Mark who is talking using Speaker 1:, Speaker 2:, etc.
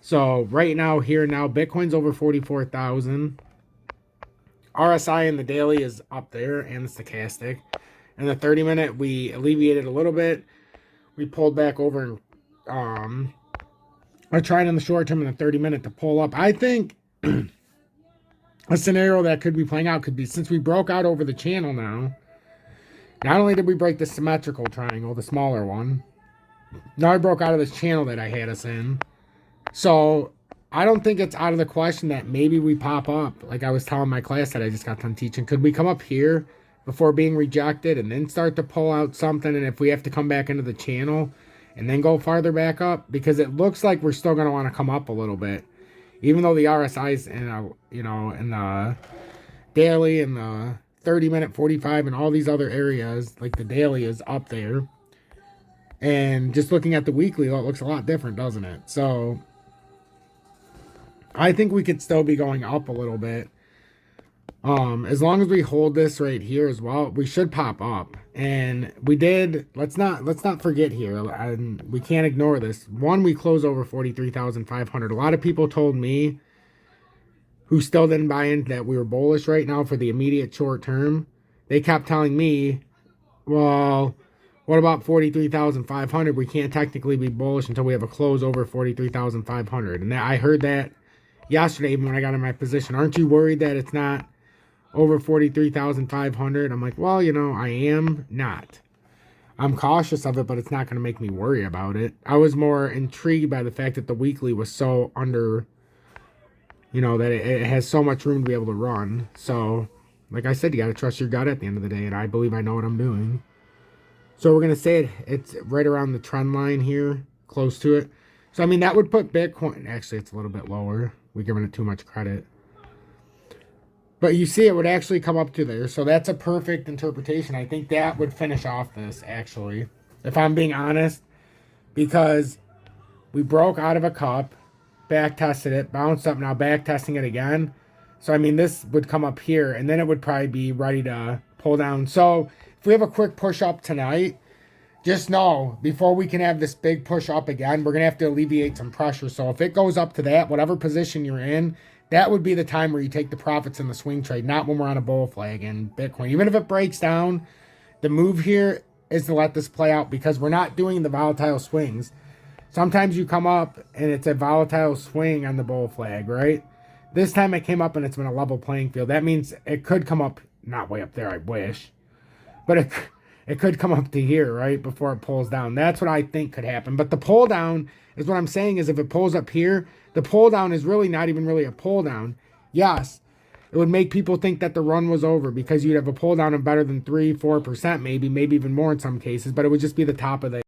Speaker 1: So right now, here now, Bitcoin's over 44,000. RSI in the daily is up there and the stochastic. And the 30-minute, we alleviated a little bit. We pulled back over and I tried in the short term and the 30-minute to pull up. I think a scenario that could be playing out could be, since we broke out over the channel now, not only did we break the symmetrical triangle, the smaller one, now I broke out of this channel that I had us in. So I don't think it's out of the question that maybe we pop up. Like I was telling my class that I just got done teaching, could we come up here before being rejected and then start to pull out something? And if we have to come back into the channel and then go farther back up, because it looks like we're still going to want to come up a little bit, even though the RSI's in in the daily and the 30-minute, 45, and all these other areas, like the daily is up there. And just looking at the weekly, it looks a lot different, doesn't it? So I think we could still be going up a little bit. As long as we hold this right here as well, we should pop up. And we did, let's not forget here, and we can't ignore this. One, we closed over 43,500. A lot of people told me who still didn't buy in that we were bullish right now for the immediate short term. They kept telling me, well, what about 43,500? We can't technically be bullish until we have a close over 43,500. And I heard that yesterday when I got in my position. Aren't you worried that it's not over 43,500? I'm like, well, I am not. I'm cautious of it, but it's not going to make me worry about it. I was more intrigued by the fact that the weekly was so under, that it has so much room to be able to run. So, like I said, you got to trust your gut at the end of the day, and I believe I know what I'm doing. So we're going to say it's right around the trend line here, close to it. So, I mean, that would put Bitcoin, actually, it's a little bit lower. We're giving it too much credit. But you see, it would actually come up to there. So that's a perfect interpretation. I think that would finish off this, actually, if I'm being honest, because we broke out of a cup, back tested it, bounced up, now back testing it again. So, I mean, this would come up here, and then it would probably be ready to pull down. So if we have a quick push up tonight, just know, before we can have this big push up again, we're going to have to alleviate some pressure. So if it goes up to that, whatever position you're in, that would be the time where you take the profits in the swing trade, not when we're on a bull flag in Bitcoin. Even if it breaks down, the move here is to let this play out, because we're not doing the volatile swings. Sometimes you come up and it's a volatile swing on the bull flag, right? This time it came up and it's been a level playing field. That means it could come up, not way up there, I wish, but it could come up to here, right, before it pulls down. That's what I think could happen. But the pull down is what I'm saying is, if it pulls up here, the pull down is really not even really a pull down. Yes, it would make people think that the run was over, because you'd have a pull down of better than 3-4%, maybe even more in some cases, but it would just be the top of the